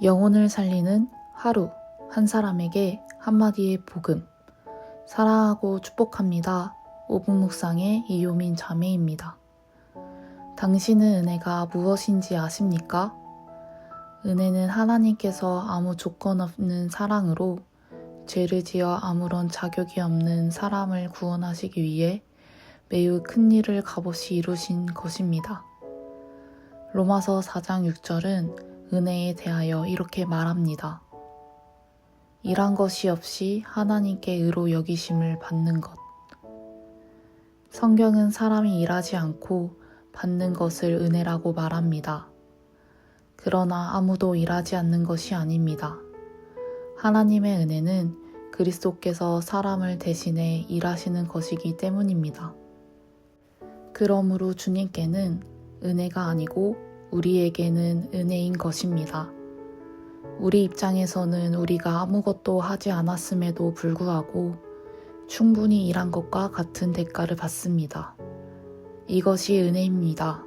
영혼을 살리는 하루, 한 사람에게 한마디의 복음. 사랑하고 축복합니다. 5분 묵상의 이효민 자매입니다. 당신은 은혜가 무엇인지 아십니까? 은혜는 하나님께서 아무 조건 없는 사랑으로 죄를 지어 아무런 자격이 없는 사람을 구원하시기 위해 매우 큰 일을 값없이 이루신 것입니다. 로마서 4장 6절은 은혜에 대하여 이렇게 말합니다. 일한 것이 없이 하나님께 의로 여기심을 받는 것. 성경은 사람이 일하지 않고 받는 것을 은혜라고 말합니다. 그러나 아무도 일하지 않는 것이 아닙니다. 하나님의 은혜는 그리스도께서 사람을 대신해 일하시는 것이기 때문입니다. 그러므로 주님께는 은혜가 아니고 우리에게는 은혜인 것입니다. 우리 입장에서는 우리가 아무것도 하지 않았음에도 불구하고 충분히 일한 것과 같은 대가를 받습니다. 이것이 은혜입니다.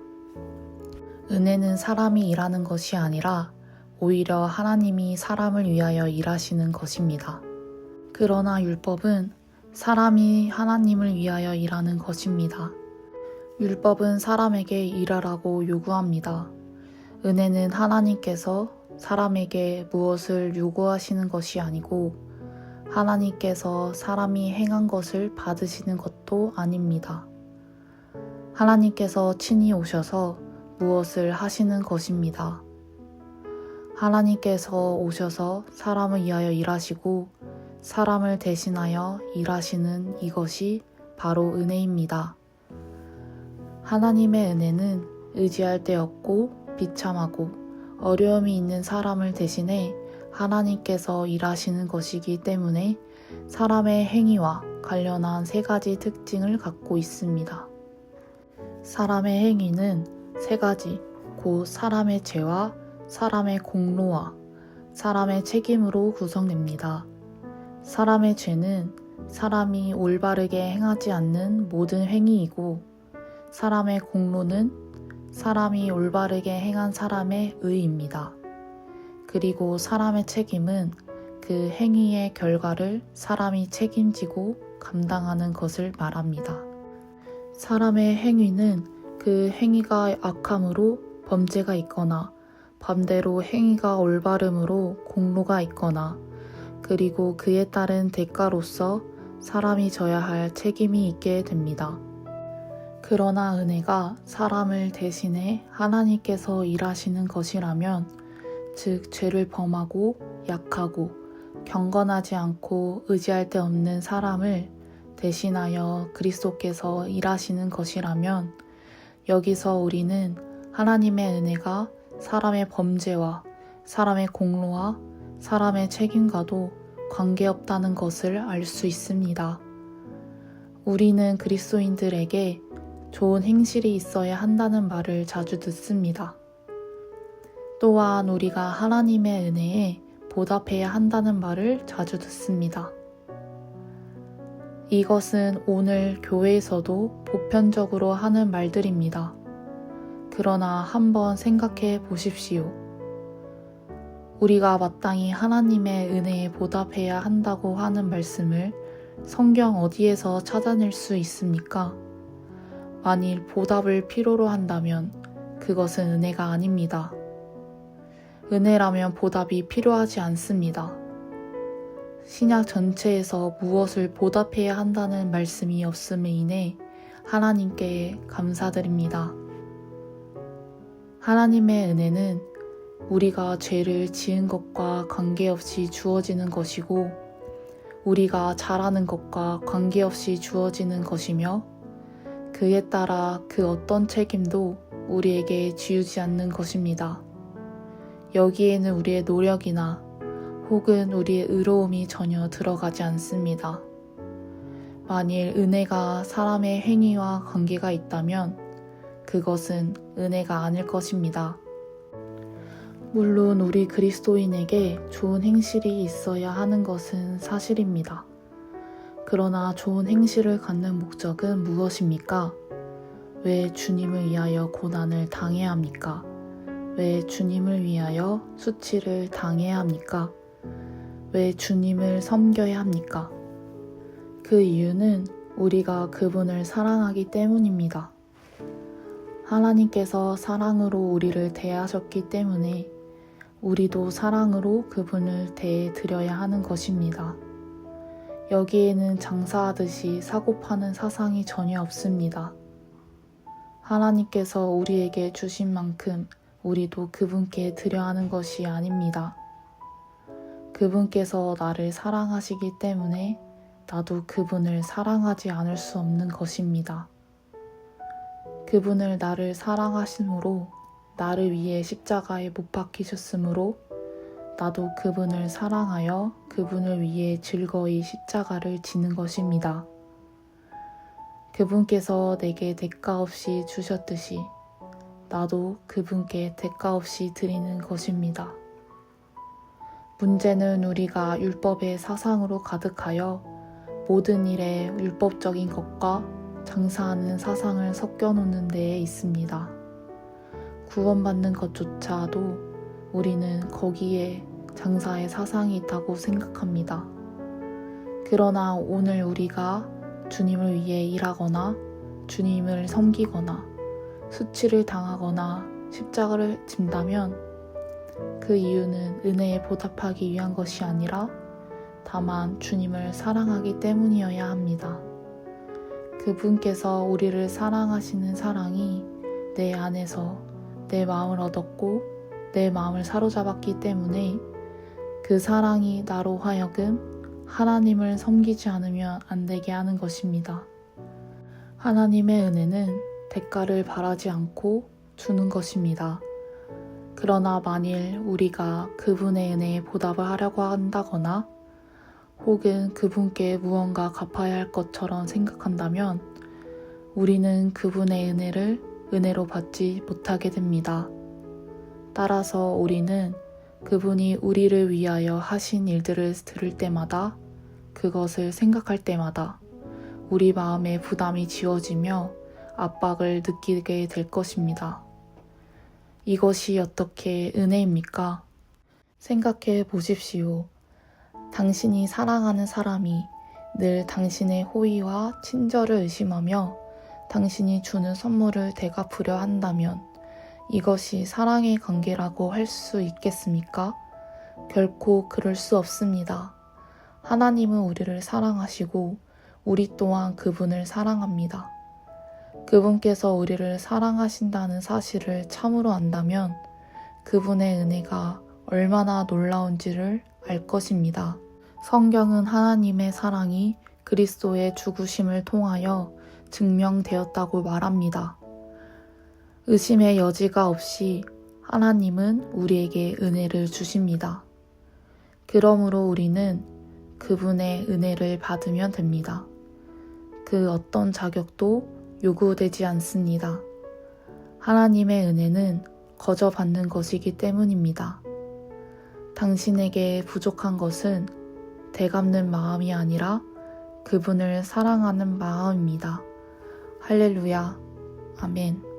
은혜는 사람이 일하는 것이 아니라 오히려 하나님이 사람을 위하여 일하시는 것입니다. 그러나 율법은 사람이 하나님을 위하여 일하는 것입니다. 율법은 사람에게 일하라고 요구합니다. 은혜는 하나님께서 사람에게 무엇을 요구하시는 것이 아니고 하나님께서 사람이 행한 것을 받으시는 것도 아닙니다. 하나님께서 친히 오셔서 무엇을 하시는 것입니다. 하나님께서 오셔서 사람을 위하여 일하시고 사람을 대신하여 일하시는 이것이 바로 은혜입니다. 하나님의 은혜는 의지할 데 없고 비참하고 어려움이 있는 사람을 대신해 하나님께서 일하시는 것이기 때문에 사람의 행위와 관련한 세 가지 특징을 갖고 있습니다. 사람의 행위는 세 가지, 곧 사람의 죄와 사람의 공로와 사람의 책임으로 구성됩니다. 사람의 죄는 사람이 올바르게 행하지 않는 모든 행위이고 사람의 공로는 사람이 올바르게 행한 사람의 의입니다. 그리고 사람의 책임은 그 행위의 결과를 사람이 책임지고 감당하는 것을 말합니다. 사람의 행위는 그 행위가 악함으로 범죄가 있거나 반대로 행위가 올바름으로 공로가 있거나 그리고 그에 따른 대가로서 사람이 져야 할 책임이 있게 됩니다. 그러나 은혜가 사람을 대신해 하나님께서 일하시는 것이라면 즉 죄를 범하고 약하고 경건하지 않고 의지할 데 없는 사람을 대신하여 그리스도께서 일하시는 것이라면 여기서 우리는 하나님의 은혜가 사람의 범죄와 사람의 공로와 사람의 책임과도 관계없다는 것을 알 수 있습니다. 우리는 그리스도인들에게 좋은 행실이 있어야 한다는 말을 자주 듣습니다. 또한 우리가 하나님의 은혜에 보답해야 한다는 말을 자주 듣습니다. 이것은 오늘 교회에서도 보편적으로 하는 말들입니다. 그러나 한번 생각해 보십시오. 우리가 마땅히 하나님의 은혜에 보답해야 한다고 하는 말씀을 성경 어디에서 찾아낼 수 있습니까? 만일 보답을 필요로 한다면 그것은 은혜가 아닙니다. 은혜라면 보답이 필요하지 않습니다. 신약 전체에서 무엇을 보답해야 한다는 말씀이 없음에 인해 하나님께 감사드립니다. 하나님의 은혜는 우리가 죄를 지은 것과 관계없이 주어지는 것이고 우리가 잘하는 것과 관계없이 주어지는 것이며 그에 따라 그 어떤 책임도 우리에게 지우지 않는 것입니다. 여기에는 우리의 노력이나 혹은 우리의 의로움이 전혀 들어가지 않습니다. 만일 은혜가 사람의 행위와 관계가 있다면 그것은 은혜가 아닐 것입니다. 물론 우리 그리스도인에게 좋은 행실이 있어야 하는 것은 사실입니다. 그러나 좋은 행실을 갖는 목적은 무엇입니까? 왜 주님을 위하여 고난을 당해야 합니까? 왜 주님을 위하여 수치를 당해야 합니까? 왜 주님을 섬겨야 합니까? 그 이유는 우리가 그분을 사랑하기 때문입니다. 하나님께서 사랑으로 우리를 대하셨기 때문에 우리도 사랑으로 그분을 대해 드려야 하는 것입니다. 여기에는 장사하듯이 사고 파는 사상이 전혀 없습니다. 하나님께서 우리에게 주신 만큼 우리도 그분께 드려야 하는 것이 아닙니다. 그분께서 나를 사랑하시기 때문에 나도 그분을 사랑하지 않을 수 없는 것입니다. 그분을 나를 사랑하심으로 나를 위해 십자가에 못 박히셨으므로 나도 그분을 사랑하여 그분을 위해 즐거이 십자가를 지는 것입니다. 그분께서 내게 대가 없이 주셨듯이 나도 그분께 대가 없이 드리는 것입니다. 문제는 우리가 율법의 사상으로 가득하여 모든 일에 율법적인 것과 장사하는 사상을 섞여 놓는 데에 있습니다. 구원받는 것조차도 우리는 거기에 장사의 사상이 있다고 생각합니다. 그러나 오늘 우리가 주님을 위해 일하거나 주님을 섬기거나 수치를 당하거나 십자가를 진다면 그 이유는 은혜에 보답하기 위한 것이 아니라 다만 주님을 사랑하기 때문이어야 합니다. 그분께서 우리를 사랑하시는 사랑이 내 안에서 내 마음을 얻었고 내 마음을 사로잡았기 때문에 그 사랑이 나로 하여금 하나님을 섬기지 않으면 안 되게 하는 것입니다. 하나님의 은혜는 대가를 바라지 않고 주는 것입니다. 그러나 만일 우리가 그분의 은혜에 보답을 하려고 한다거나 혹은 그분께 무언가 갚아야 할 것처럼 생각한다면 우리는 그분의 은혜를 은혜로 받지 못하게 됩니다. 따라서 우리는 그분이 우리를 위하여 하신 일들을 들을 때마다 그것을 생각할 때마다 우리 마음에 부담이 지워지며 압박을 느끼게 될 것입니다. 이것이 어떻게 은혜입니까? 생각해 보십시오. 당신이 사랑하는 사람이 늘 당신의 호의와 친절을 의심하며 당신이 주는 선물을 되갚으려 한다면 이것이 사랑의 관계라고 할 수 있겠습니까? 결코 그럴 수 없습니다. 하나님은 우리를 사랑하시고 우리 또한 그분을 사랑합니다. 그분께서 우리를 사랑하신다는 사실을 참으로 안다면 그분의 은혜가 얼마나 놀라운지를 알 것입니다. 성경은 하나님의 사랑이 그리스도의 죽으심을 통하여 증명되었다고 말합니다. 의심의 여지가 없이 하나님은 우리에게 은혜를 주십니다. 그러므로 우리는 그분의 은혜를 받으면 됩니다. 그 어떤 자격도 요구되지 않습니다. 하나님의 은혜는 거저 받는 것이기 때문입니다. 당신에게 부족한 것은 되갚는 마음이 아니라 그분을 사랑하는 마음입니다. 할렐루야. 아멘.